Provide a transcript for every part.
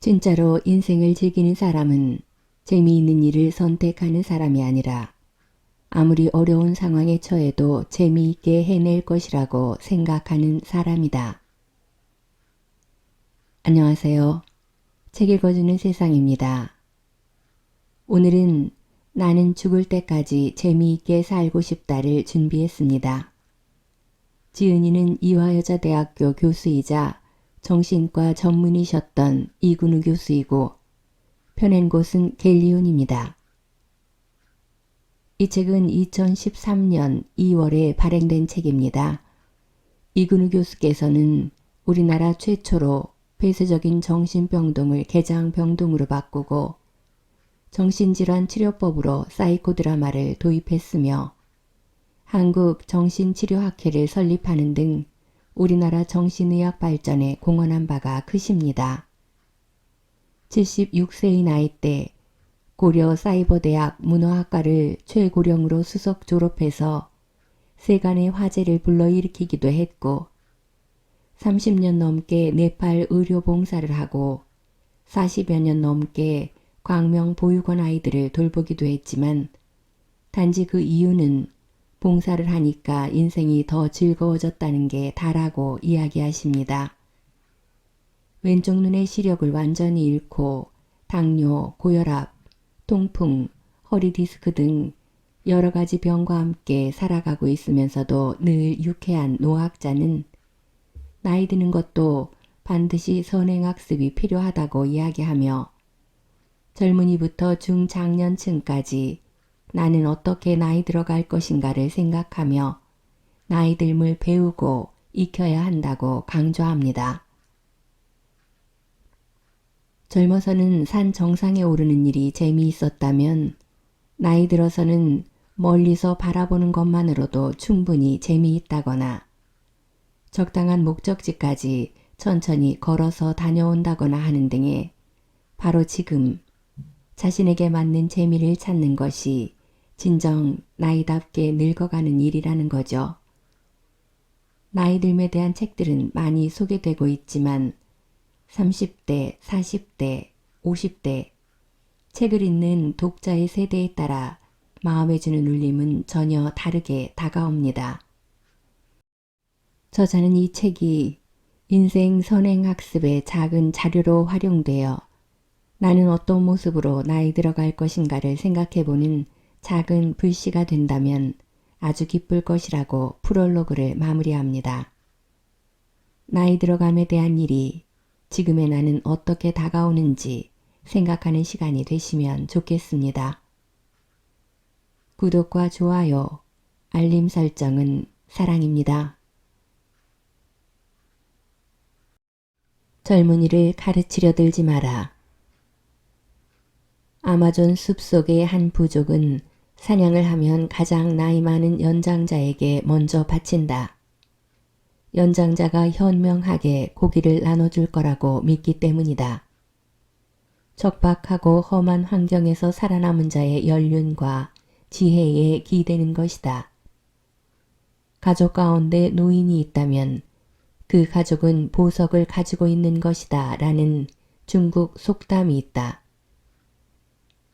진짜로 인생을 즐기는 사람은 재미있는 일을 선택하는 사람이 아니라 아무리 어려운 상황에 처해도 재미있게 해낼 것이라고 생각하는 사람이다. 안녕하세요. 책 읽어주는 세상입니다. 오늘은 나는 죽을 때까지 재미있게 살고 싶다를 준비했습니다. 지은이는 이화여자대학교 교수이자 정신과 전문의셨던 이근우 교수이고 펴낸 곳은 갤리온입니다. 이 책은 2013년 2월에 발행된 책입니다. 이근우 교수께서는 우리나라 최초로 폐쇄적인 정신병동을 개장병동으로 바꾸고 정신질환 치료법으로 사이코 드라마를 도입했으며 한국 정신치료학회를 설립하는 등 우리나라 정신의학 발전에 공헌한 바가 크십니다. 76세의 나이 때 고려 사이버대학 문어학과를 최고령으로 수석 졸업해서 세간의 화제를 불러일으키기도 했고 30년 넘게 네팔 의료봉사를 하고 40여 년 넘게 광명 보육원 아이들을 돌보기도 했지만 단지 그 이유는 봉사를 하니까 인생이 더 즐거워졌다는 게 다라고 이야기하십니다. 왼쪽 눈의 시력을 완전히 잃고 당뇨, 고혈압, 통풍, 허리 디스크 등 여러 가지 병과 함께 살아가고 있으면서도 늘 유쾌한 노학자는 나이 드는 것도 반드시 선행학습이 필요하다고 이야기하며 젊은이부터 중장년층까지 나는 어떻게 나이 들어갈 것인가를 생각하며 나이 듦을 배우고 익혀야 한다고 강조합니다. 젊어서는 산 정상에 오르는 일이 재미있었다면 나이 들어서는 멀리서 바라보는 것만으로도 충분히 재미있다거나 적당한 목적지까지 천천히 걸어서 다녀온다거나 하는 등의 바로 지금 자신에게 맞는 재미를 찾는 것이 진정 나이답게 늙어가는 일이라는 거죠. 나이 듦에 대한 책들은 많이 소개되고 있지만 30대, 40대, 50대 책을 읽는 독자의 세대에 따라 마음에 주는 울림은 전혀 다르게 다가옵니다. 저자는 이 책이 인생 선행학습의 작은 자료로 활용되어 나는 어떤 모습으로 나이 들어갈 것인가를 생각해보는 작은 불씨가 된다면 아주 기쁠 것이라고 프롤로그를 마무리합니다. 나이 들어감에 대한 일이 지금의 나는 어떻게 다가오는지 생각하는 시간이 되시면 좋겠습니다. 구독과 좋아요, 알림 설정은 사랑입니다. 젊은이를 가르치려 들지 마라. 아마존 숲속의 한 부족은 사냥을 하면 가장 나이 많은 연장자에게 먼저 바친다. 연장자가 현명하게 고기를 나눠줄 거라고 믿기 때문이다. 척박하고 험한 환경에서 살아남은 자의 연륜과 지혜에 기대는 것이다. 가족 가운데 노인이 있다면 그 가족은 보석을 가지고 있는 것이다 라는 중국 속담이 있다.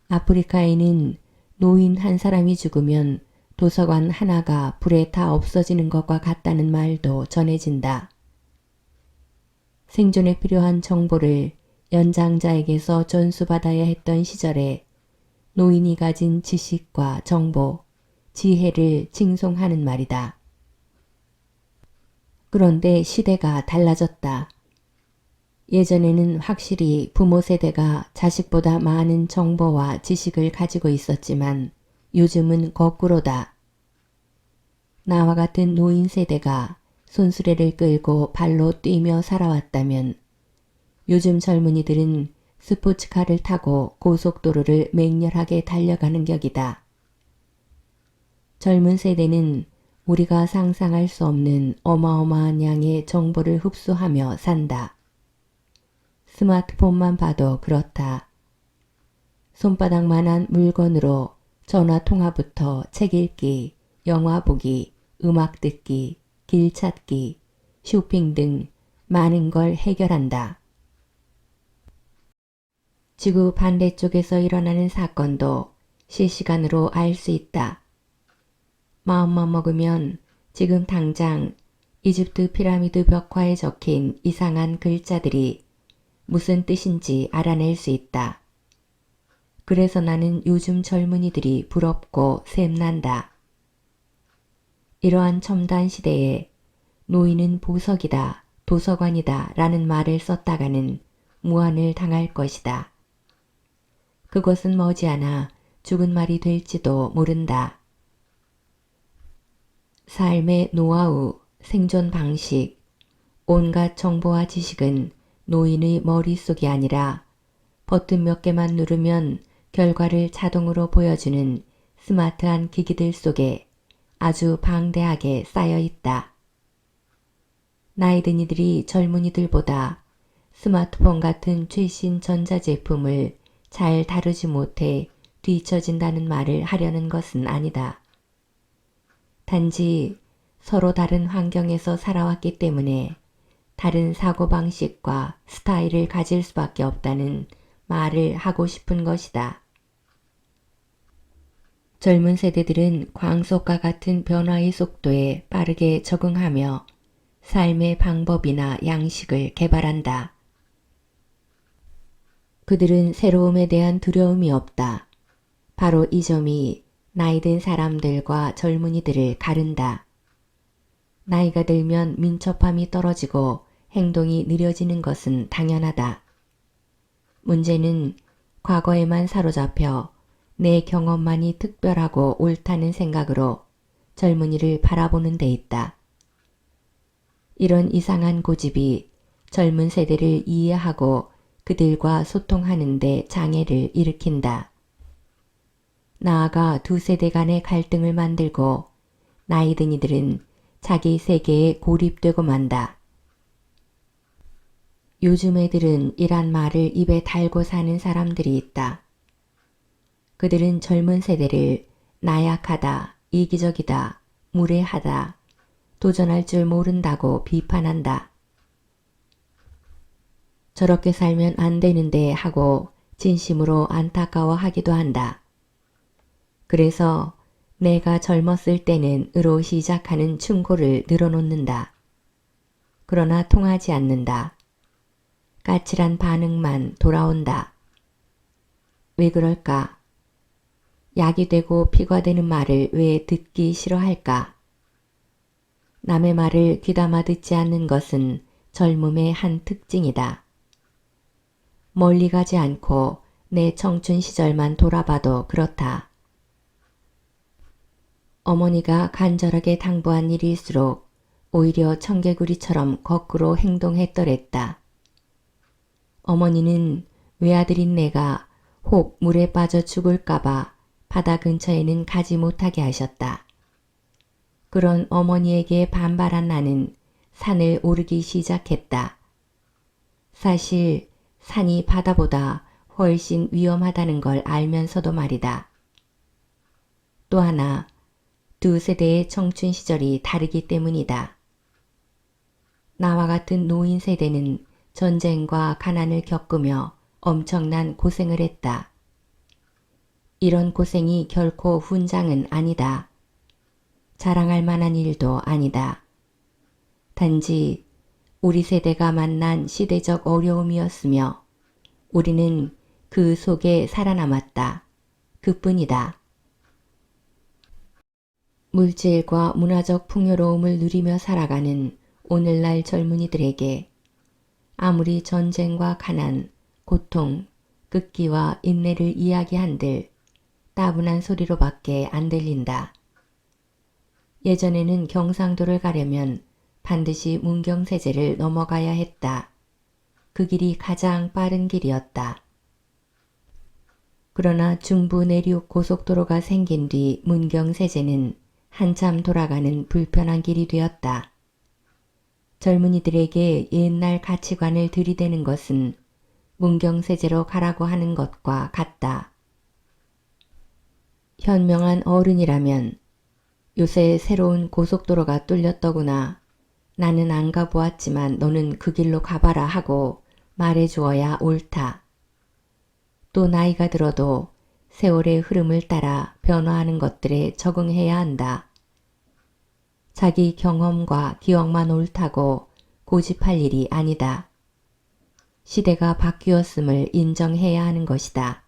아프리카에는 노인 한 사람이 죽으면 도서관 하나가 불에 타 없어지는 것과 같다는 말도 전해진다. 생존에 필요한 정보를 연장자에게서 전수받아야 했던 시절에 노인이 가진 지식과 정보, 지혜를 칭송하는 말이다. 그런데 시대가 달라졌다. 예전에는 확실히 부모 세대가 자식보다 많은 정보와 지식을 가지고 있었지만 요즘은 거꾸로다. 나와 같은 노인 세대가 손수레를 끌고 발로 뛰며 살아왔다면 요즘 젊은이들은 스포츠카를 타고 고속도로를 맹렬하게 달려가는 격이다. 젊은 세대는 우리가 상상할 수 없는 어마어마한 양의 정보를 흡수하며 산다. 스마트폰만 봐도 그렇다. 손바닥만한 물건으로 전화 통화부터 책 읽기, 영화 보기, 음악 듣기, 길 찾기, 쇼핑 등 많은 걸 해결한다. 지구 반대쪽에서 일어나는 사건도 실시간으로 알 수 있다. 마음만 먹으면 지금 당장 이집트 피라미드 벽화에 적힌 이상한 글자들이 무슨 뜻인지 알아낼 수 있다. 그래서 나는 요즘 젊은이들이 부럽고 샘난다. 이러한 첨단 시대에 노인은 보석이다, 도서관이다 라는 말을 썼다가는 무한을 당할 것이다. 그것은 머지않아 죽은 말이 될지도 모른다. 삶의 노하우, 생존 방식, 온갖 정보와 지식은 노인의 머릿속이 아니라 버튼 몇 개만 누르면 결과를 자동으로 보여주는 스마트한 기기들 속에 아주 방대하게 쌓여 있다. 나이든 이들이 젊은이들보다 스마트폰 같은 최신 전자제품을 잘 다루지 못해 뒤처진다는 말을 하려는 것은 아니다. 단지 서로 다른 환경에서 살아왔기 때문에 다른 사고방식과 스타일을 가질 수밖에 없다는 말을 하고 싶은 것이다. 젊은 세대들은 광속과 같은 변화의 속도에 빠르게 적응하며 삶의 방법이나 양식을 개발한다. 그들은 새로움에 대한 두려움이 없다. 바로 이 점이 나이든 사람들과 젊은이들을 가른다. 나이가 들면 민첩함이 떨어지고 행동이 느려지는 것은 당연하다. 문제는 과거에만 사로잡혀 내 경험만이 특별하고 옳다는 생각으로 젊은이를 바라보는 데 있다. 이런 이상한 고집이 젊은 세대를 이해하고 그들과 소통하는 데 장애를 일으킨다. 나아가 두 세대 간의 갈등을 만들고 나이든 이들은 자기 세계에 고립되고 만다. 요즘 애들은 이란 말을 입에 달고 사는 사람들이 있다. 그들은 젊은 세대를 나약하다, 이기적이다, 무례하다, 도전할 줄 모른다고 비판한다. 저렇게 살면 안 되는데 하고 진심으로 안타까워하기도 한다. 그래서 내가 젊었을 때는 으로 시작하는 충고를 늘어놓는다. 그러나 통하지 않는다. 까칠한 반응만 돌아온다. 왜 그럴까? 약이 되고 피가 되는 말을 왜 듣기 싫어할까? 남의 말을 귀담아 듣지 않는 것은 젊음의 한 특징이다. 멀리 가지 않고 내 청춘 시절만 돌아봐도 그렇다. 어머니가 간절하게 당부한 일일수록 오히려 청개구리처럼 거꾸로 행동했더랬다. 어머니는 외아들인 내가 혹 물에 빠져 죽을까봐 바다 근처에는 가지 못하게 하셨다. 그런 어머니에게 반발한 나는 산을 오르기 시작했다. 사실 산이 바다보다 훨씬 위험하다는 걸 알면서도 말이다. 또 하나, 두 세대의 청춘 시절이 다르기 때문이다. 나와 같은 노인 세대는 전쟁과 가난을 겪으며 엄청난 고생을 했다. 이런 고생이 결코 훈장은 아니다. 자랑할 만한 일도 아니다. 단지 우리 세대가 만난 시대적 어려움이었으며 우리는 그 속에 살아남았다. 그뿐이다. 물질과 문화적 풍요로움을 누리며 살아가는 오늘날 젊은이들에게 아무리 전쟁과 가난, 고통, 극기와 인내를 이야기한들 따분한 소리로밖에 안 들린다. 예전에는 경상도를 가려면 반드시 문경세제를 넘어가야 했다. 그 길이 가장 빠른 길이었다. 그러나 중부 내륙 고속도로가 생긴 뒤 문경세제는 한참 돌아가는 불편한 길이 되었다. 젊은이들에게 옛날 가치관을 들이대는 것은 문경세제로 가라고 하는 것과 같다. 현명한 어른이라면 요새 새로운 고속도로가 뚫렸더구나. 나는 안 가보았지만 너는 그 길로 가봐라 하고 말해주어야 옳다. 또 나이가 들어도 세월의 흐름을 따라 변화하는 것들에 적응해야 한다. 자기 경험과 기억만 옳다고 고집할 일이 아니다. 시대가 바뀌었음을 인정해야 하는 것이다.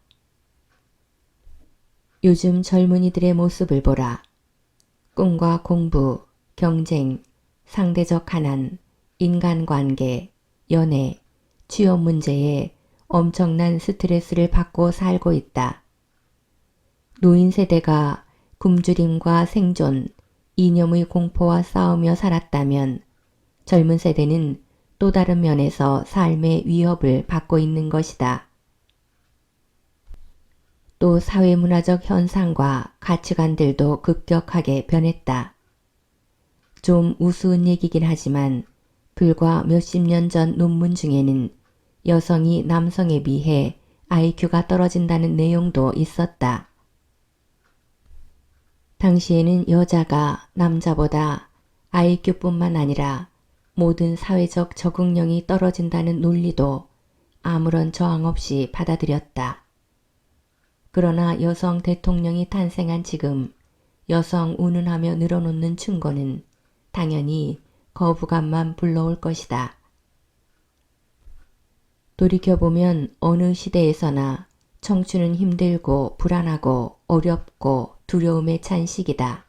요즘 젊은이들의 모습을 보라. 꿈과 공부, 경쟁, 상대적 가난, 인간관계, 연애, 취업 문제에 엄청난 스트레스를 받고 살고 있다. 노인 세대가 굶주림과 생존, 이념의 공포와 싸우며 살았다면 젊은 세대는 또 다른 면에서 삶의 위협을 받고 있는 것이다. 또 사회문화적 현상과 가치관들도 급격하게 변했다. 좀 우스운 얘기긴 하지만 불과 몇십 년 전 논문 중에는 여성이 남성에 비해 IQ가 떨어진다는 내용도 있었다. 당시에는 여자가 남자보다 IQ뿐만 아니라 모든 사회적 적응력이 떨어진다는 논리도 아무런 저항 없이 받아들였다. 그러나 여성 대통령이 탄생한 지금 여성 운운하며 늘어놓는 충고는 당연히 거부감만 불러올 것이다. 돌이켜보면 어느 시대에서나 청춘은 힘들고 불안하고 어렵고 두려움에 찬 시기다.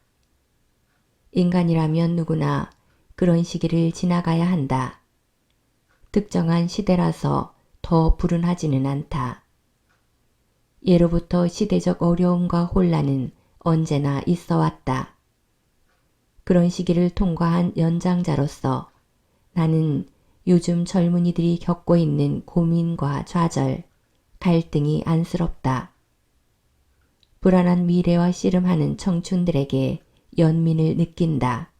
인간이라면 누구나 그런 시기를 지나가야 한다. 특정한 시대라서 더 불운하지는 않다. 예로부터 시대적 어려움과 혼란은 언제나 있어 왔다. 그런 시기를 통과한 연장자로서 나는 요즘 젊은이들이 겪고 있는 고민과 좌절, 갈등이 안쓰럽다. 불안한 미래와 씨름하는 청춘들에게 연민을 느낀다.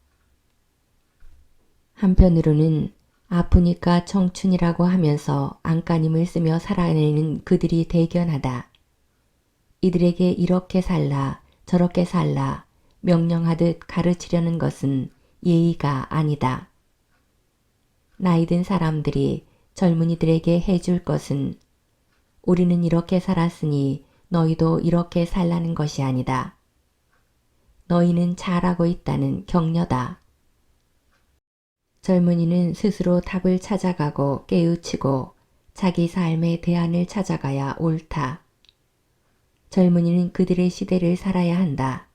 한편으로는 아프니까 청춘이라고 하면서 안간힘을 쓰며 살아내는 그들이 대견하다. 이들에게 이렇게 살라 저렇게 살라 명령하듯 가르치려는 것은 예의가 아니다. 나이든 사람들이 젊은이들에게 해줄 것은 우리는 이렇게 살았으니 너희도 이렇게 살라는 것이 아니다. 너희는 잘하고 있다는 격려다. 젊은이는 스스로 답을 찾아가고 깨우치고 자기 삶의 대안을 찾아가야 옳다. 젊은이는 그들의 시대를 살아야 한다.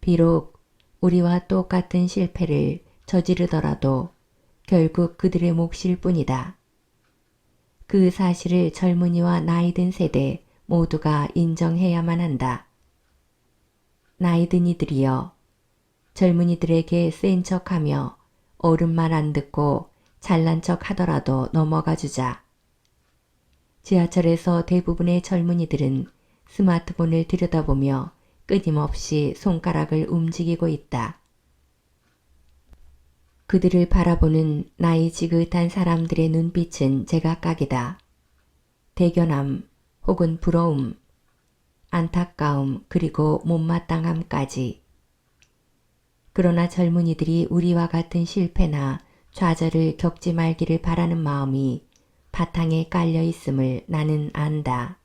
비록 우리와 똑같은 실패를 저지르더라도 결국 그들의 몫일 뿐이다. 그 사실을 젊은이와 나이든 세대 모두가 인정해야만 한다. 나이든 이들이여, 젊은이들에게 센 척하며 어른 말 안 듣고 잘난 척 하더라도 넘어가 주자. 지하철에서 대부분의 젊은이들은 스마트폰을 들여다보며 끊임없이 손가락을 움직이고 있다. 그들을 바라보는 나이 지긋한 사람들의 눈빛은 제각각이다. 대견함 혹은 부러움, 안타까움 그리고 못마땅함까지. 그러나 젊은이들이 우리와 같은 실패나 좌절을 겪지 말기를 바라는 마음이 바탕에 깔려 있음을 나는 안다.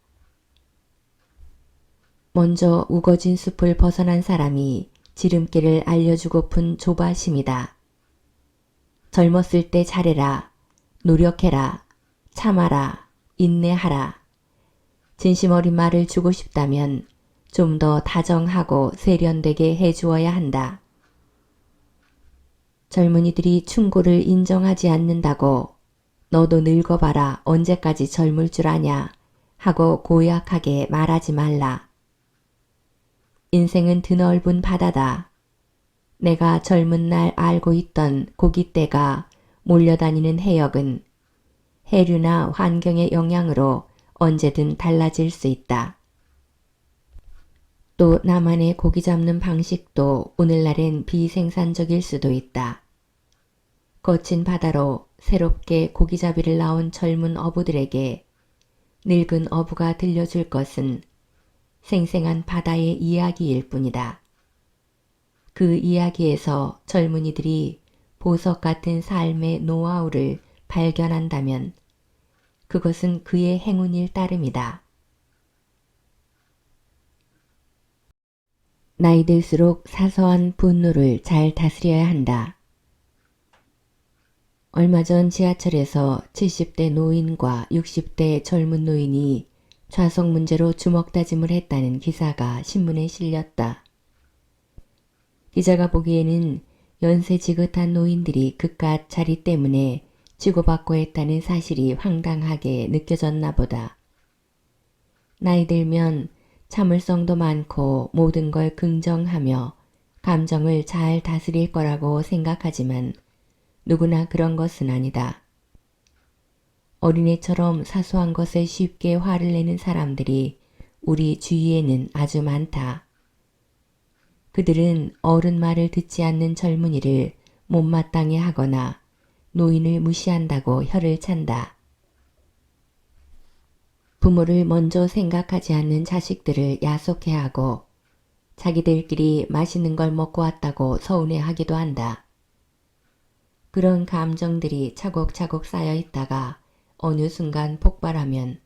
먼저 우거진 숲을 벗어난 사람이 지름길을 알려주고픈 조바심이다. 젊었을 때 잘해라, 노력해라, 참아라, 인내하라. 진심 어린 말을 주고 싶다면 좀 더 다정하고 세련되게 해주어야 한다. 젊은이들이 충고를 인정하지 않는다고 너도 늙어봐라 언제까지 젊을 줄 아냐 하고 고약하게 말하지 말라. 인생은 드넓은 바다다. 내가 젊은 날 알고 있던 고깃대가 몰려다니는 해역은 해류나 환경의 영향으로 언제든 달라질 수 있다. 또 나만의 고기 잡는 방식도 오늘날엔 비생산적일 수도 있다. 거친 바다로 새롭게 고기잡이를 나온 젊은 어부들에게 늙은 어부가 들려줄 것은 생생한 바다의 이야기일 뿐이다. 그 이야기에서 젊은이들이 보석 같은 삶의 노하우를 발견한다면 그것은 그의 행운일 따름이다. 나이 들수록 사소한 분노를 잘 다스려야 한다. 얼마 전 지하철에서 70대 노인과 60대 젊은 노인이 좌석 문제로 주먹다짐을 했다는 기사가 신문에 실렸다. 기자가 보기에는 연세 지긋한 노인들이 그깟 자리 때문에 치고받고 했다는 사실이 황당하게 느껴졌나 보다. 나이 들면 참을성도 많고 모든 걸 긍정하며 감정을 잘 다스릴 거라고 생각하지만 누구나 그런 것은 아니다. 어린애처럼 사소한 것에 쉽게 화를 내는 사람들이 우리 주위에는 아주 많다. 그들은 어른 말을 듣지 않는 젊은이를 못마땅해 하거나 노인을 무시한다고 혀를 찬다. 부모를 먼저 생각하지 않는 자식들을 야속해하고 자기들끼리 맛있는 걸 먹고 왔다고 서운해하기도 한다. 그런 감정들이 차곡차곡 쌓여 있다가 어느 순간 폭발하면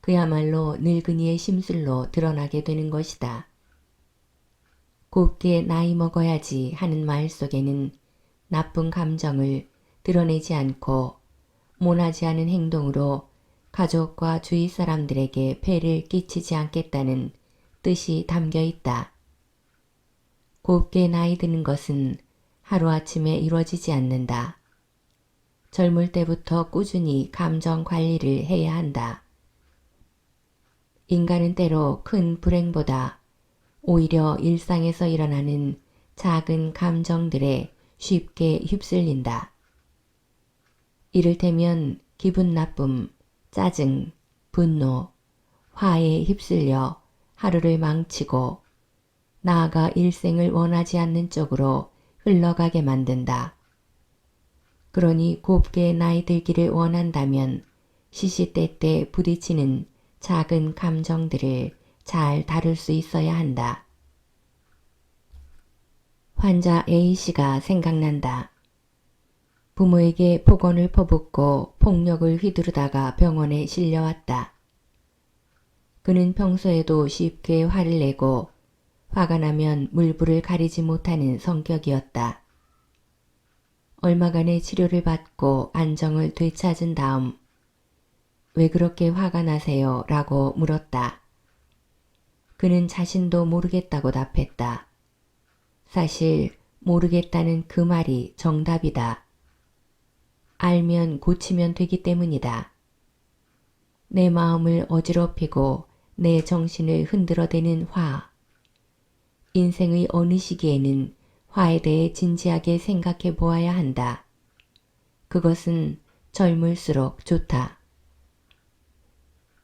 그야말로 늙은이의 심술로 드러나게 되는 것이다. 곱게 나이 먹어야지 하는 말 속에는 나쁜 감정을 드러내지 않고 모나지 않은 행동으로 가족과 주위 사람들에게 폐를 끼치지 않겠다는 뜻이 담겨 있다. 곱게 나이 드는 것은 하루아침에 이루어지지 않는다. 젊을 때부터 꾸준히 감정 관리를 해야 한다. 인간은 때로 큰 불행보다 오히려 일상에서 일어나는 작은 감정들에 쉽게 휩쓸린다. 이를테면 기분 나쁨, 짜증, 분노, 화에 휩쓸려 하루를 망치고 나아가 일생을 원하지 않는 쪽으로 흘러가게 만든다. 그러니 곱게 나이 들기를 원한다면 시시때때 부딪히는 작은 감정들을 잘 다룰 수 있어야 한다. 환자 A씨가 생각난다. 부모에게 폭언을 퍼붓고 폭력을 휘두르다가 병원에 실려왔다. 그는 평소에도 쉽게 화를 내고 화가 나면 물불을 가리지 못하는 성격이었다. 얼마간의 치료를 받고 안정을 되찾은 다음 왜 그렇게 화가 나세요? 라고 물었다. 그는 자신도 모르겠다고 답했다. 사실 모르겠다는 그 말이 정답이다. 알면 고치면 되기 때문이다. 내 마음을 어지럽히고 내 정신을 흔들어대는 화. 인생의 어느 시기에는 화에 대해 진지하게 생각해 보아야 한다. 그것은 젊을수록 좋다.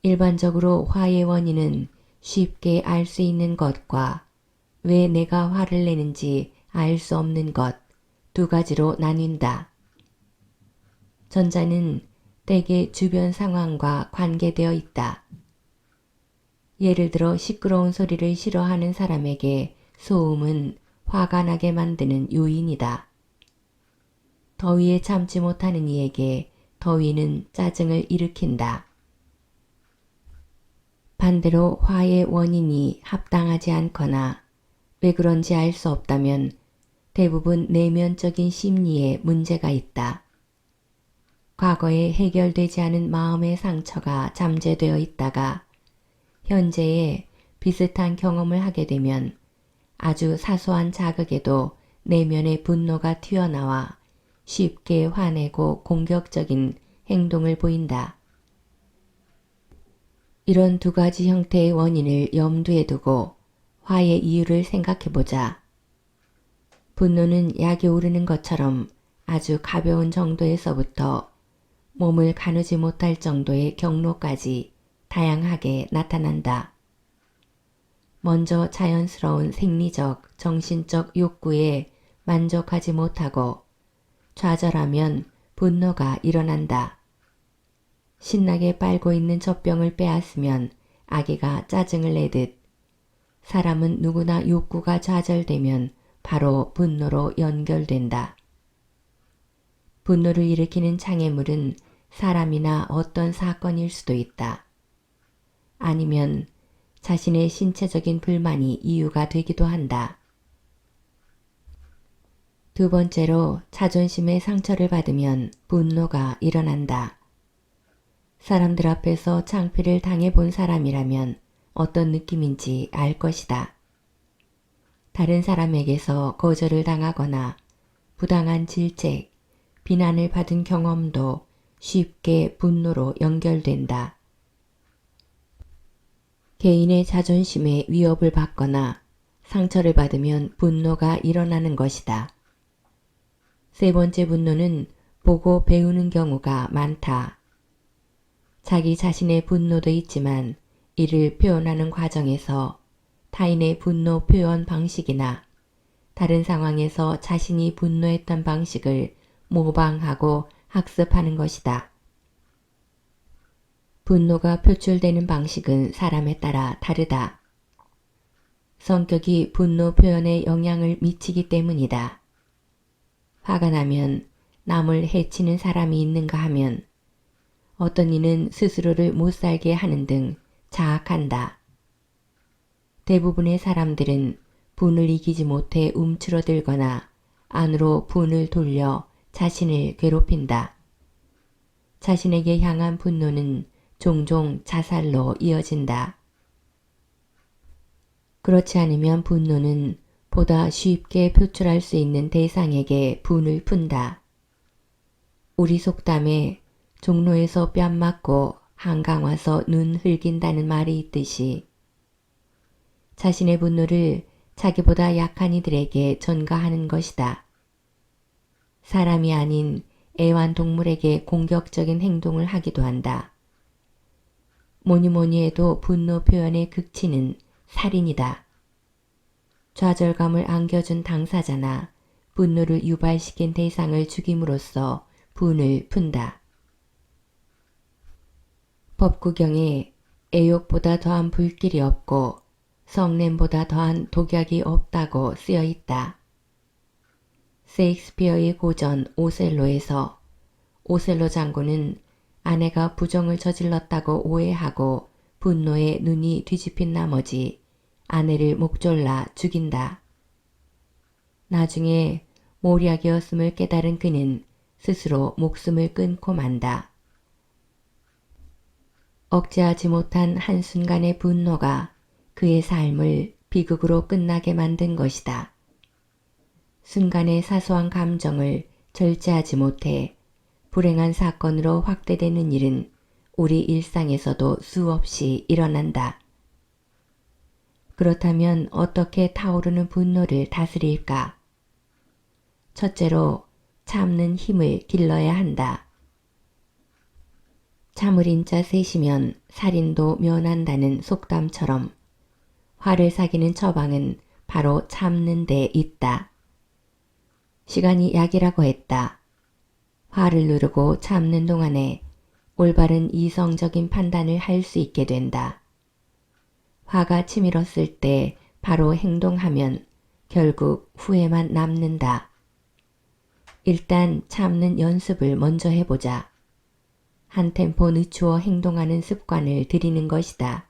일반적으로 화의 원인은 쉽게 알 수 있는 것과 왜 내가 화를 내는지 알 수 없는 것 두 가지로 나뉜다. 전자는 대개 주변 상황과 관계되어 있다. 예를 들어 시끄러운 소리를 싫어하는 사람에게 소음은 화가 나게 만드는 요인이다. 더위에 참지 못하는 이에게 더위는 짜증을 일으킨다. 반대로 화의 원인이 합당하지 않거나 왜 그런지 알 수 없다면 대부분 내면적인 심리에 문제가 있다. 과거에 해결되지 않은 마음의 상처가 잠재되어 있다가 현재에 비슷한 경험을 하게 되면 아주 사소한 자극에도 내면의 분노가 튀어나와 쉽게 화내고 공격적인 행동을 보인다. 이런 두 가지 형태의 원인을 염두에 두고 화의 이유를 생각해보자. 분노는 약이 오르는 것처럼 아주 가벼운 정도에서부터 몸을 가누지 못할 정도의 경로까지 다양하게 나타난다. 먼저 자연스러운 생리적, 정신적 욕구에 만족하지 못하고 좌절하면 분노가 일어난다. 신나게 빨고 있는 젖병을 빼앗으면 아기가 짜증을 내듯 사람은 누구나 욕구가 좌절되면 바로 분노로 연결된다. 분노를 일으키는 장애물은 사람이나 어떤 사건일 수도 있다. 아니면 자신의 신체적인 불만이 이유가 되기도 한다. 두 번째로 자존심의 상처를 받으면 분노가 일어난다. 사람들 앞에서 창피를 당해본 사람이라면 어떤 느낌인지 알 것이다. 다른 사람에게서 거절을 당하거나 부당한 질책, 비난을 받은 경험도 쉽게 분노로 연결된다. 개인의 자존심에 위협을 받거나 상처를 받으면 분노가 일어나는 것이다. 세 번째 분노는 보고 배우는 경우가 많다. 자기 자신의 분노도 있지만 이를 표현하는 과정에서 타인의 분노 표현 방식이나 다른 상황에서 자신이 분노했던 방식을 모방하고 학습하는 것이다. 분노가 표출되는 방식은 사람에 따라 다르다. 성격이 분노 표현에 영향을 미치기 때문이다. 화가 나면 남을 해치는 사람이 있는가 하면 어떤 이는 스스로를 못살게 하는 등 자학한다. 대부분의 사람들은 분을 이기지 못해 움츠러들거나 안으로 분을 돌려 자신을 괴롭힌다. 자신에게 향한 분노는 종종 자살로 이어진다. 그렇지 않으면 분노는 보다 쉽게 표출할 수 있는 대상에게 분을 푼다. 우리 속담에 종로에서 뺨 맞고 한강 와서 눈 흘긴다는 말이 있듯이 자신의 분노를 자기보다 약한 이들에게 전가하는 것이다. 사람이 아닌 애완동물에게 공격적인 행동을 하기도 한다. 뭐니 해도 분노 표현의 극치는 살인이다. 좌절감을 안겨준 당사자나 분노를 유발시킨 대상을 죽임으로써 분을 푼다. 법구경에 애욕보다 더한 불길이 없고 성냄보다 더한 독약이 없다고 쓰여 있다. 셰익스피어의 고전 오셀로에서 오셀로 장군은 아내가 부정을 저질렀다고 오해하고 분노에 눈이 뒤집힌 나머지 아내를 목졸라 죽인다. 나중에 모략이었음을 깨달은 그는 스스로 목숨을 끊고 만다. 억제하지 못한 한순간의 분노가 그의 삶을 비극으로 끝나게 만든 것이다. 순간의 사소한 감정을 절제하지 못해 불행한 사건으로 확대되는 일은 우리 일상에서도 수없이 일어난다. 그렇다면 어떻게 타오르는 분노를 다스릴까? 첫째로 참는 힘을 길러야 한다. 참을 인자 셋이면 살인도 면한다는 속담처럼 화를 사귀는 처방은 바로 참는 데 있다. 시간이 약이라고 했다. 화를 누르고 참는 동안에 올바른 이성적인 판단을 할 수 있게 된다. 화가 치밀었을 때 바로 행동하면 결국 후회만 남는다. 일단 참는 연습을 먼저 해보자. 한 템포 늦추어 행동하는 습관을 들이는 것이다.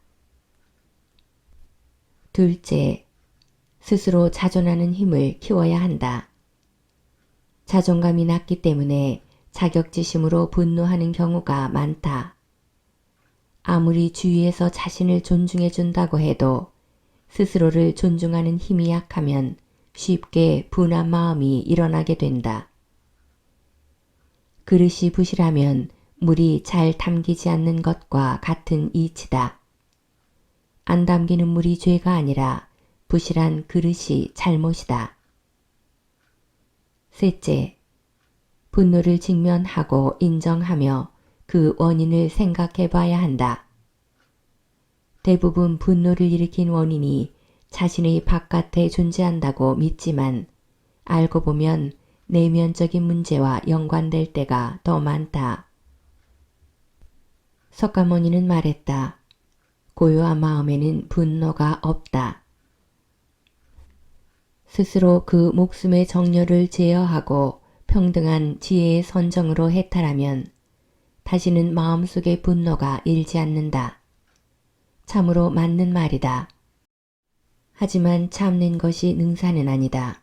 둘째, 스스로 자존하는 힘을 키워야 한다. 자존감이 낮기 때문에 자격지심으로 분노하는 경우가 많다. 아무리 주위에서 자신을 존중해 준다고 해도 스스로를 존중하는 힘이 약하면 쉽게 분한 마음이 일어나게 된다. 그릇이 부실하면 물이 잘 담기지 않는 것과 같은 이치다. 안 담기는 물이 죄가 아니라 부실한 그릇이 잘못이다. 셋째, 분노를 직면하고 인정하며 그 원인을 생각해 봐야 한다. 대부분 분노를 일으킨 원인이 자신의 바깥에 존재한다고 믿지만 알고 보면 내면적인 문제와 연관될 때가 더 많다. 석가모니는 말했다. 고요한 마음에는 분노가 없다. 스스로 그 목숨의 정열을 제어하고 평등한 지혜의 선정으로 해탈하면 다시는 마음속의 분노가 일지 않는다. 참으로 맞는 말이다. 하지만 참는 것이 능사는 아니다.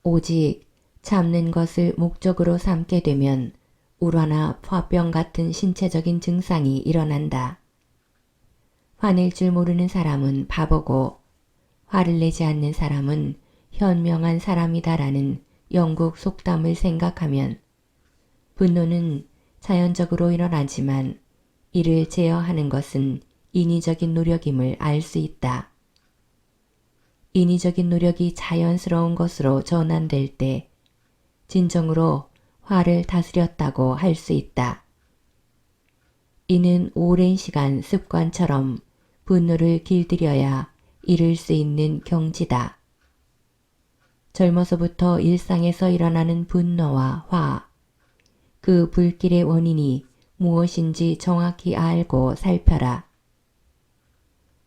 오직 참는 것을 목적으로 삼게 되면 울화나 화병 같은 신체적인 증상이 일어난다. 화낼 줄 모르는 사람은 바보고 화를 내지 않는 사람은 현명한 사람이다라는 영국 속담을 생각하면 분노는 자연적으로 일어나지만 이를 제어하는 것은 인위적인 노력임을 알 수 있다. 인위적인 노력이 자연스러운 것으로 전환될 때 진정으로 화를 다스렸다고 할 수 있다. 이는 오랜 시간 습관처럼 분노를 길들여야 이룰 수 있는 경지다. 젊어서부터 일상에서 일어나는 분노와 화, 그 불길의 원인이 무엇인지 정확히 알고 살펴라.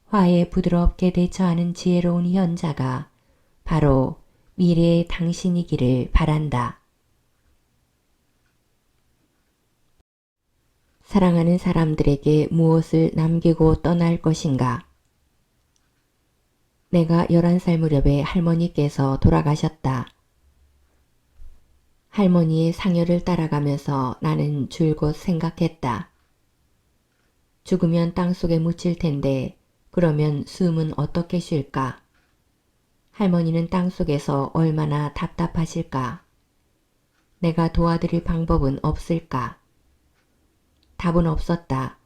화에 부드럽게 대처하는 지혜로운 현자가 바로 미래의 당신이기를 바란다. 사랑하는 사람들에게 무엇을 남기고 떠날 것인가? 내가 11살 무렵에 할머니께서 돌아가셨다. 할머니의 상여를 따라가면서 나는 줄곧 생각했다. 죽으면 땅속에 묻힐 텐데 그러면 숨은 어떻게 쉴까? 할머니는 땅속에서 얼마나 답답하실까? 내가 도와드릴 방법은 없을까? 답은 없었다.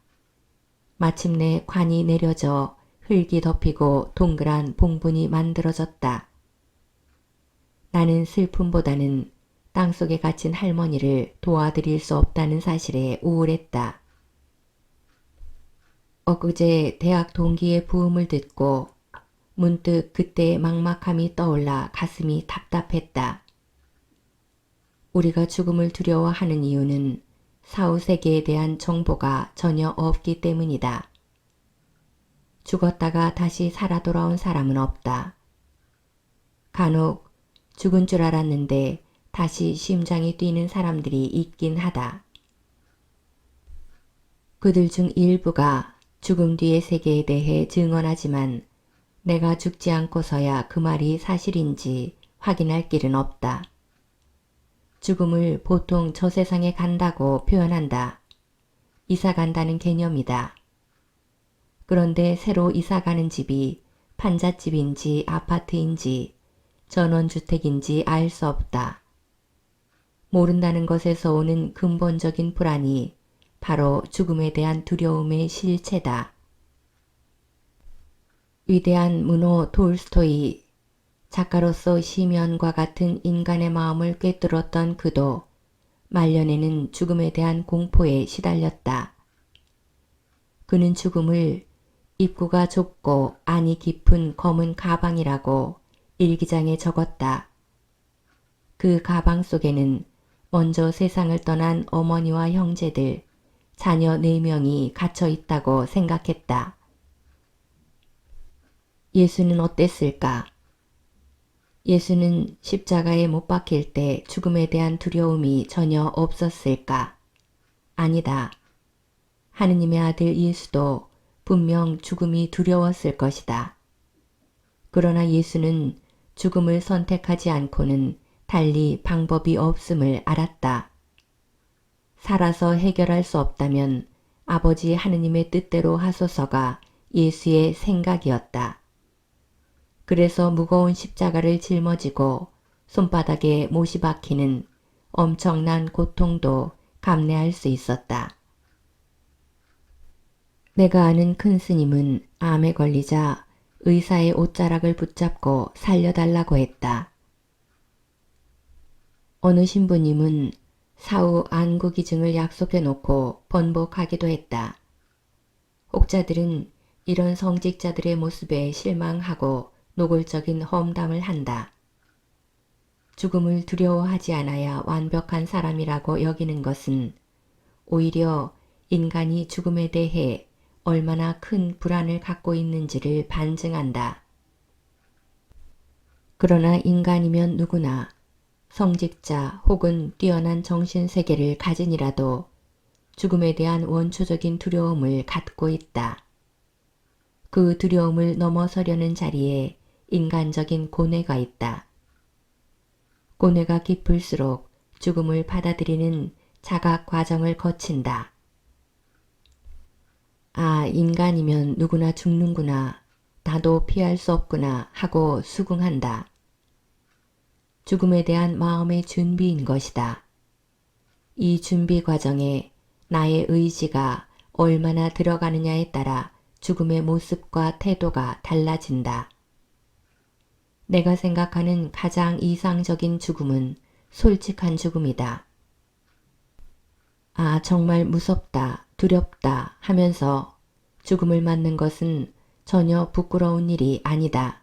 마침내 관이 내려져 흙이 덮이고 동그란 봉분이 만들어졌다. 나는 슬픔보다는 땅속에 갇힌 할머니를 도와드릴 수 없다는 사실에 우울했다. 엊그제 대학 동기의 부음을 듣고 문득 그때의 막막함이 떠올라 가슴이 답답했다. 우리가 죽음을 두려워하는 이유는 사후세계에 대한 정보가 전혀 없기 때문이다. 죽었다가 다시 살아 돌아온 사람은 없다. 간혹 죽은 줄 알았는데 다시 심장이 뛰는 사람들이 있긴 하다. 그들 중 일부가 죽음 뒤의 세계에 대해 증언하지만 내가 죽지 않고서야 그 말이 사실인지 확인할 길은 없다. 죽음을 보통 저 세상에 간다고 표현한다. 이사 간다는 개념이다. 그런데 새로 이사 가는 집이 판잣집인지 아파트인지 전원주택인지 알 수 없다. 모른다는 것에서 오는 근본적인 불안이 바로 죽음에 대한 두려움의 실체다. 위대한 문호 톨스토이, 작가로서 시면과 같은 인간의 마음을 꿰뚫었던 그도 말년에는 죽음에 대한 공포에 시달렸다. 그는 죽음을 입구가 좁고 안이 깊은 검은 가방이라고 일기장에 적었다. 그 가방 속에는 먼저 세상을 떠난 어머니와 형제들, 자녀 4명이 갇혀 있다고 생각했다. 예수는 어땠을까? 예수는 십자가에 못 박힐 때 죽음에 대한 두려움이 전혀 없었을까? 아니다. 하느님의 아들 예수도 분명 죽음이 두려웠을 것이다. 그러나 예수는 죽음을 선택하지 않고는 달리 방법이 없음을 알았다. 살아서 해결할 수 없다면 아버지 하느님의 뜻대로 하소서가 예수의 생각이었다. 그래서 무거운 십자가를 짊어지고 손바닥에 못이 박히는 엄청난 고통도 감내할 수 있었다. 내가 아는 큰 스님은 암에 걸리자 의사의 옷자락을 붙잡고 살려달라고 했다. 어느 신부님은 사후 안구기증을 약속해놓고 번복하기도 했다. 혹자들은 이런 성직자들의 모습에 실망하고 노골적인 험담을 한다. 죽음을 두려워하지 않아야 완벽한 사람이라고 여기는 것은 오히려 인간이 죽음에 대해 얼마나 큰 불안을 갖고 있는지를 반증한다. 그러나 인간이면 누구나 성직자 혹은 뛰어난 정신세계를 가진이라도 죽음에 대한 원초적인 두려움을 갖고 있다. 그 두려움을 넘어서려는 자리에 인간적인 고뇌가 있다. 고뇌가 깊을수록 죽음을 받아들이는 자각 과정을 거친다. 아, 인간이면 누구나 죽는구나. 나도 피할 수 없구나 하고 수긍한다. 죽음에 대한 마음의 준비인 것이다. 이 준비 과정에 나의 의지가 얼마나 들어가느냐에 따라 죽음의 모습과 태도가 달라진다. 내가 생각하는 가장 이상적인 죽음은 솔직한 죽음이다. 아, 정말 무섭다, 두렵다 하면서 죽음을 맞는 것은 전혀 부끄러운 일이 아니다.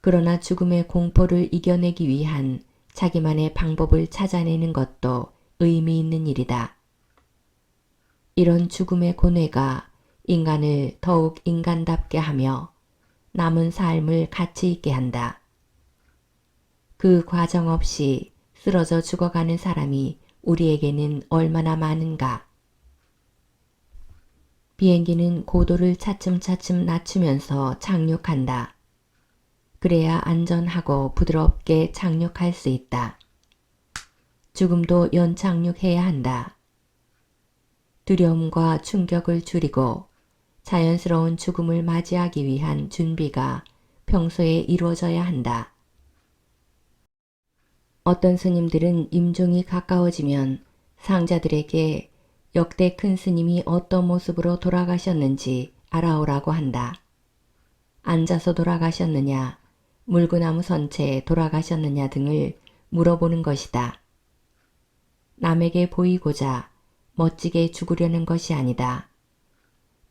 그러나 죽음의 공포를 이겨내기 위한 자기만의 방법을 찾아내는 것도 의미 있는 일이다. 이런 죽음의 고뇌가 인간을 더욱 인간답게 하며 남은 삶을 가치 있게 한다. 그 과정 없이 쓰러져 죽어가는 사람이 우리에게는 얼마나 많은가. 비행기는 고도를 차츰차츰 낮추면서 착륙한다. 그래야 안전하고 부드럽게 착륙할 수 있다. 죽음도 연착륙해야 한다. 두려움과 충격을 줄이고 자연스러운 죽음을 맞이하기 위한 준비가 평소에 이루어져야 한다. 어떤 스님들은 임종이 가까워지면 상자들에게 역대 큰 스님이 어떤 모습으로 돌아가셨는지 알아오라고 한다. 앉아서 돌아가셨느냐, 물구나무 선 채 돌아가셨느냐 등을 물어보는 것이다. 남에게 보이고자 멋지게 죽으려는 것이 아니다.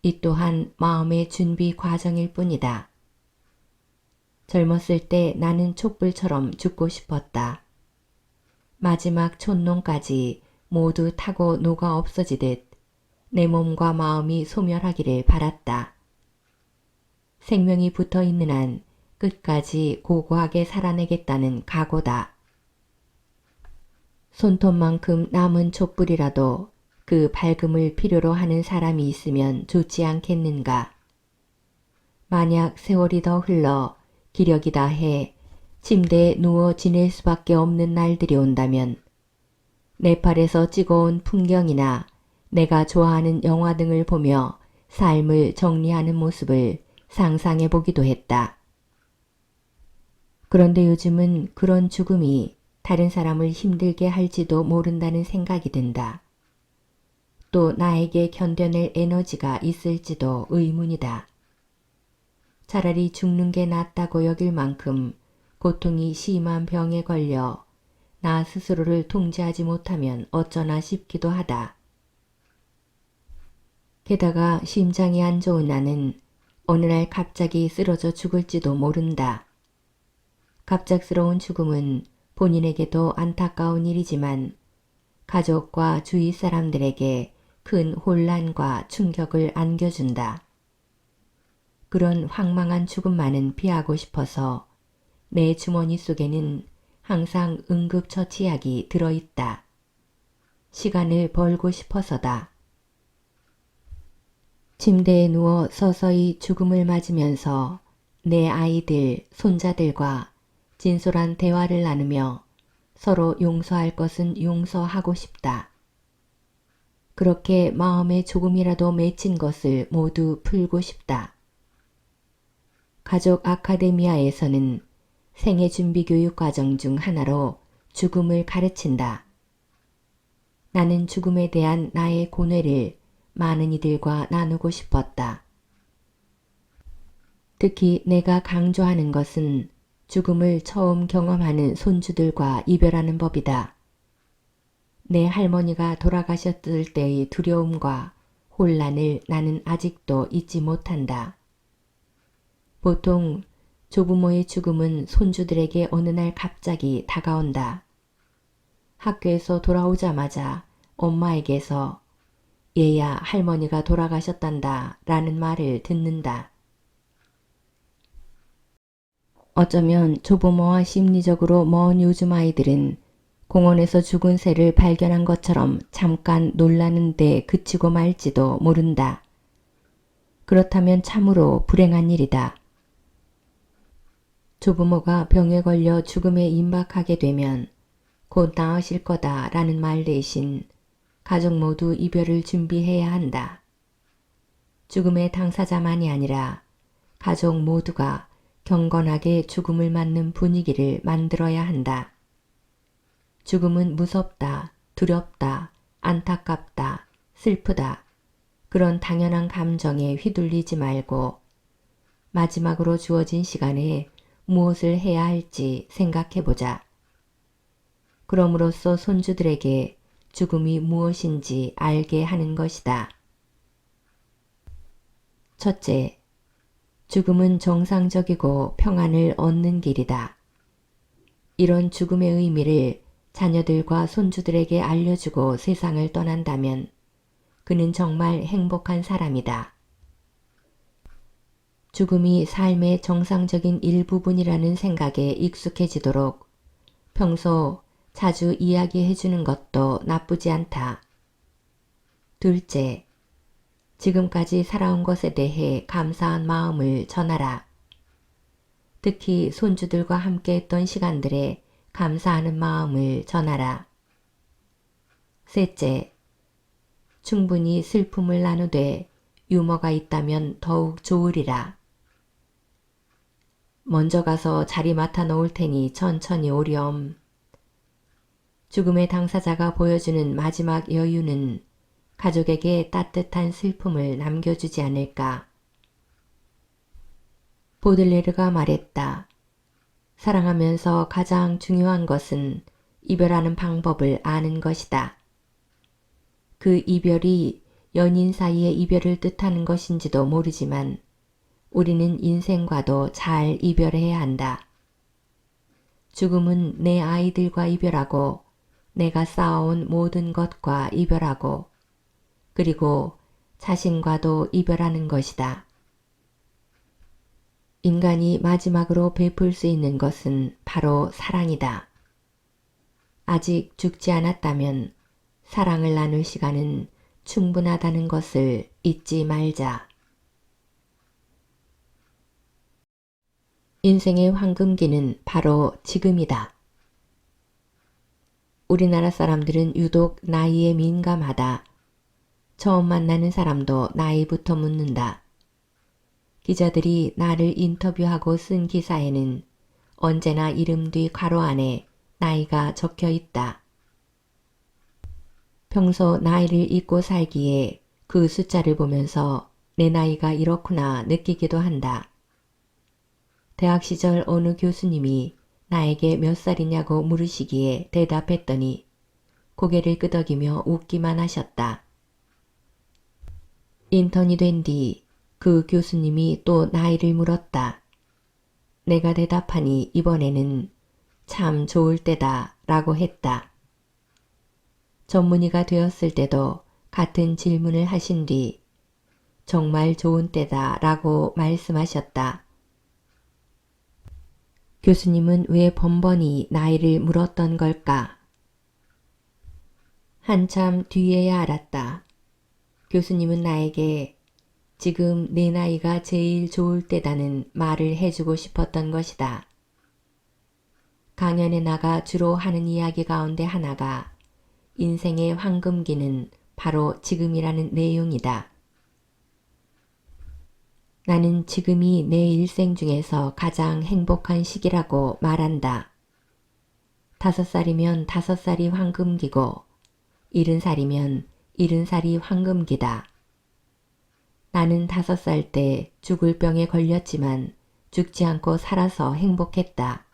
이 또한 마음의 준비 과정일 뿐이다. 젊었을 때 나는 촛불처럼 죽고 싶었다. 마지막 촛농까지 모두 타고 녹아 없어지듯 내 몸과 마음이 소멸하기를 바랐다. 생명이 붙어 있는 한 끝까지 고고하게 살아내겠다는 각오다. 손톱만큼 남은 촛불이라도 그 밝음을 필요로 하는 사람이 있으면 좋지 않겠는가. 만약 세월이 더 흘러 기력이 다해 침대에 누워 지낼 수밖에 없는 날들이 온다면 네팔에서 찍어온 풍경이나 내가 좋아하는 영화 등을 보며 삶을 정리하는 모습을 상상해 보기도 했다. 그런데 요즘은 그런 죽음이 다른 사람을 힘들게 할지도 모른다는 생각이 든다. 또 나에게 견뎌낼 에너지가 있을지도 의문이다. 차라리 죽는 게 낫다고 여길 만큼 고통이 심한 병에 걸려 나 스스로를 통제하지 못하면 어쩌나 싶기도 하다. 게다가 심장이 안 좋은 나는 어느 날 갑자기 쓰러져 죽을지도 모른다. 갑작스러운 죽음은 본인에게도 안타까운 일이지만 가족과 주위 사람들에게 큰 혼란과 충격을 안겨준다. 그런 황망한 죽음만은 피하고 싶어서 내 주머니 속에는 항상 응급처치약이 들어있다. 시간을 벌고 싶어서다. 침대에 누워 서서히 죽음을 맞으면서 내 아이들, 손자들과 진솔한 대화를 나누며 서로 용서할 것은 용서하고 싶다. 그렇게 마음에 조금이라도 맺힌 것을 모두 풀고 싶다. 가족 아카데미아에서는 생애 준비 교육 과정 중 하나로 죽음을 가르친다. 나는 죽음에 대한 나의 고뇌를 많은 이들과 나누고 싶었다. 특히 내가 강조하는 것은 죽음을 처음 경험하는 손주들과 이별하는 법이다. 내 할머니가 돌아가셨을 때의 두려움과 혼란을 나는 아직도 잊지 못한다. 보통 조부모의 죽음은 손주들에게 어느 날 갑자기 다가온다. 학교에서 돌아오자마자 엄마에게서 얘야 할머니가 돌아가셨단다 라는 말을 듣는다. 어쩌면 조부모와 심리적으로 먼 요즘 아이들은 공원에서 죽은 새를 발견한 것처럼 잠깐 놀라는데 그치고 말지도 모른다. 그렇다면 참으로 불행한 일이다. 조부모가 병에 걸려 죽음에 임박하게 되면 곧 나으실 거다 라는 말 대신 가족 모두 이별을 준비해야 한다. 죽음의 당사자만이 아니라 가족 모두가 경건하게 죽음을 맞는 분위기를 만들어야 한다. 죽음은 무섭다, 두렵다, 안타깝다, 슬프다. 그런 당연한 감정에 휘둘리지 말고 마지막으로 주어진 시간에 무엇을 해야 할지 생각해보자. 그럼으로써 손주들에게 죽음이 무엇인지 알게 하는 것이다. 첫째, 죽음은 정상적이고 평안을 얻는 길이다. 이런 죽음의 의미를 자녀들과 손주들에게 알려주고 세상을 떠난다면 그는 정말 행복한 사람이다. 죽음이 삶의 정상적인 일부분이라는 생각에 익숙해지도록 평소 자주 이야기해주는 것도 나쁘지 않다. 둘째, 지금까지 살아온 것에 대해 감사한 마음을 전하라. 특히 손주들과 함께했던 시간들에 감사하는 마음을 전하라. 셋째, 충분히 슬픔을 나누되 유머가 있다면 더욱 좋으리라. 먼저 가서 자리 맡아 놓을 테니 천천히 오렴. 죽음의 당사자가 보여주는 마지막 여유는 가족에게 따뜻한 슬픔을 남겨주지 않을까. 보들레르가 말했다. 사랑하면서 가장 중요한 것은 이별하는 방법을 아는 것이다. 그 이별이 연인 사이의 이별을 뜻하는 것인지도 모르지만 우리는 인생과도 잘 이별해야 한다. 죽음은 내 아이들과 이별하고 내가 쌓아온 모든 것과 이별하고 그리고 자신과도 이별하는 것이다. 인간이 마지막으로 베풀 수 있는 것은 바로 사랑이다. 아직 죽지 않았다면 사랑을 나눌 시간은 충분하다는 것을 잊지 말자. 인생의 황금기는 바로 지금이다. 우리나라 사람들은 유독 나이에 민감하다. 처음 만나는 사람도 나이부터 묻는다. 기자들이 나를 인터뷰하고 쓴 기사에는 언제나 이름 뒤 괄호 안에 나이가 적혀 있다. 평소 나이를 잊고 살기에 그 숫자를 보면서 내 나이가 이렇구나 느끼기도 한다. 대학 시절 어느 교수님이 나에게 몇 살이냐고 물으시기에 대답했더니 고개를 끄덕이며 웃기만 하셨다. 인턴이 된 뒤 그 교수님이 또 나이를 물었다. 내가 대답하니 이번에는 참 좋을 때다 라고 했다. 전문의가 되었을 때도 같은 질문을 하신 뒤 정말 좋은 때다 라고 말씀하셨다. 교수님은 왜 번번이 나이를 물었던 걸까? 한참 뒤에야 알았다. 교수님은 나에게 지금 내 나이가 제일 좋을 때다는 말을 해주고 싶었던 것이다. 강연에 나가 주로 하는 이야기 가운데 하나가 인생의 황금기는 바로 지금이라는 내용이다. 나는 지금이 내 일생 중에서 가장 행복한 시기라고 말한다. 5살이면 5살이 황금기고 70살이면 70살이 황금기다. 나는 5살 때 죽을 병에 걸렸지만 죽지 않고 살아서 행복했다.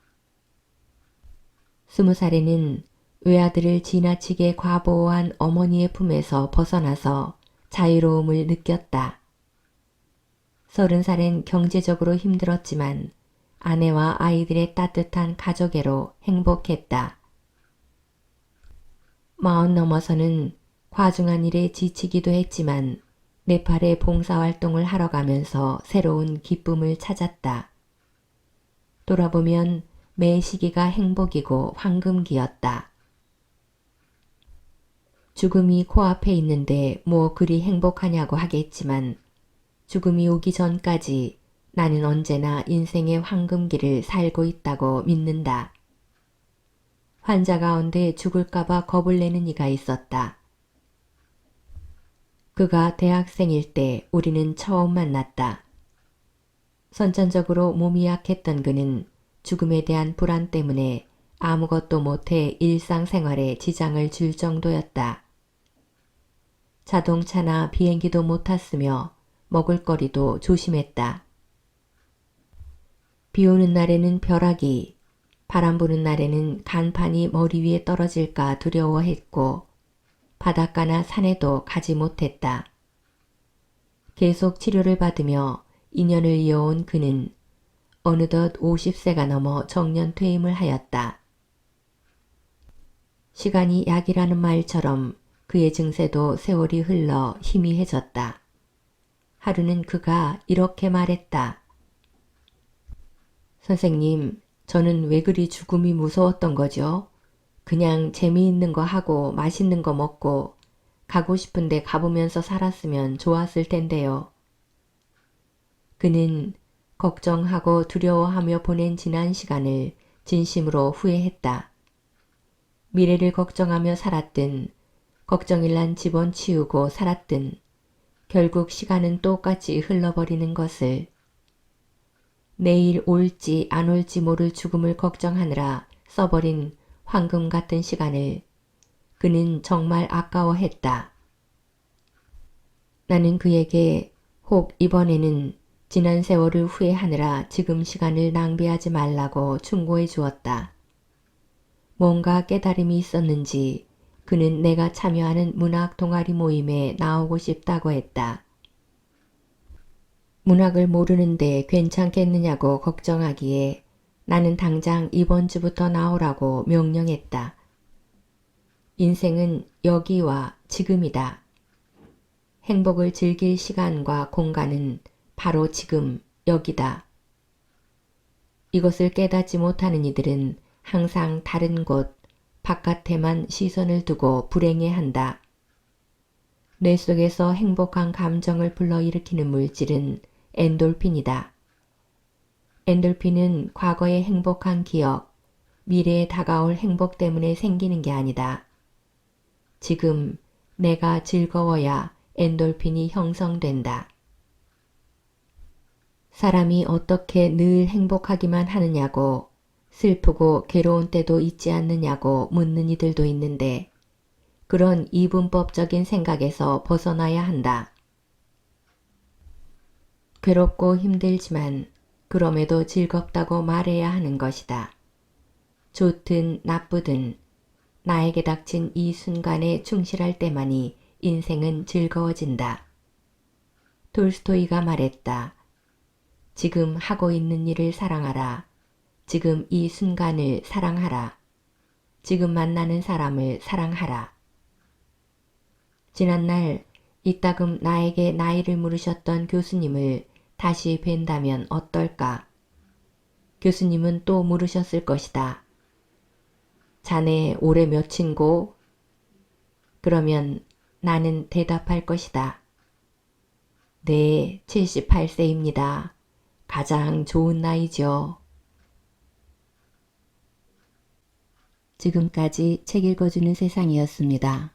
20살에는 외아들을 지나치게 과보호한 어머니의 품에서 벗어나서 자유로움을 느꼈다. 30살엔 경제적으로 힘들었지만 아내와 아이들의 따뜻한 가족애로 행복했다. 40 넘어서는 과중한 일에 지치기도 했지만 네팔에 봉사활동을 하러 가면서 새로운 기쁨을 찾았다. 돌아보면 매 시기가 행복이고 황금기였다. 죽음이 코앞에 있는데 뭐 그리 행복하냐고 하겠지만 죽음이 오기 전까지 나는 언제나 인생의 황금기를 살고 있다고 믿는다. 환자 가운데 죽을까봐 겁을 내는 이가 있었다. 그가 대학생일 때 우리는 처음 만났다. 선천적으로 몸이 약했던 그는 죽음에 대한 불안 때문에 아무것도 못해 일상생활에 지장을 줄 정도였다. 자동차나 비행기도 못 탔으며 먹을거리도 조심했다. 비 오는 날에는 벼락이, 바람 부는 날에는 간판이 머리 위에 떨어질까 두려워했고 바닷가나 산에도 가지 못했다. 계속 치료를 받으며 인연을 이어온 그는 어느덧 50세가 넘어 정년 퇴임을 하였다. 시간이 약이라는 말처럼 그의 증세도 세월이 흘러 희미해졌다. 하루는 그가 이렇게 말했다. 선생님, 저는 왜 그리 죽음이 무서웠던 거죠? 그냥 재미있는 거 하고 맛있는 거 먹고 가고 싶은데 가보면서 살았으면 좋았을 텐데요. 그는 걱정하고 두려워하며 보낸 지난 시간을 진심으로 후회했다. 미래를 걱정하며 살았든 걱정일란 집어치우고 살았든 결국 시간은 똑같이 흘러버리는 것을, 내일 올지 안 올지 모를 죽음을 걱정하느라 써버린 황금 같은 시간을 그는 정말 아까워했다. 나는 그에게 혹 이번에는 지난 세월을 후회하느라 지금 시간을 낭비하지 말라고 충고해 주었다. 뭔가 깨달음이 있었는지 그는 내가 참여하는 문학 동아리 모임에 나오고 싶다고 했다. 문학을 모르는데 괜찮겠느냐고 걱정하기에 나는 당장 이번 주부터 나오라고 명령했다. 인생은 여기와 지금이다. 행복을 즐길 시간과 공간은 바로 지금 여기다. 이것을 깨닫지 못하는 이들은 항상 다른 곳, 바깥에만 시선을 두고 불행해한다. 뇌 속에서 행복한 감정을 불러일으키는 물질은 엔돌핀이다. 엔돌핀은 과거의 행복한 기억, 미래에 다가올 행복 때문에 생기는 게 아니다. 지금 내가 즐거워야 엔돌핀이 형성된다. 사람이 어떻게 늘 행복하기만 하느냐고, 슬프고 괴로운 때도 있지 않느냐고 묻는 이들도 있는데 그런 이분법적인 생각에서 벗어나야 한다. 괴롭고 힘들지만 그럼에도 즐겁다고 말해야 하는 것이다. 좋든 나쁘든 나에게 닥친 이 순간에 충실할 때만이 인생은 즐거워진다. 톨스토이가 말했다. 지금 하고 있는 일을 사랑하라. 지금 이 순간을 사랑하라. 지금 만나는 사람을 사랑하라. 지난날 이따금 나에게 나이를 물으셨던 교수님을 다시 뵌다면 어떨까? 교수님은 또 물으셨을 것이다. 자네 올해 몇인고? 그러면 나는 대답할 것이다. 네, 78세입니다. 가장 좋은 나이죠. 지금까지 책 읽어주는 세상이었습니다.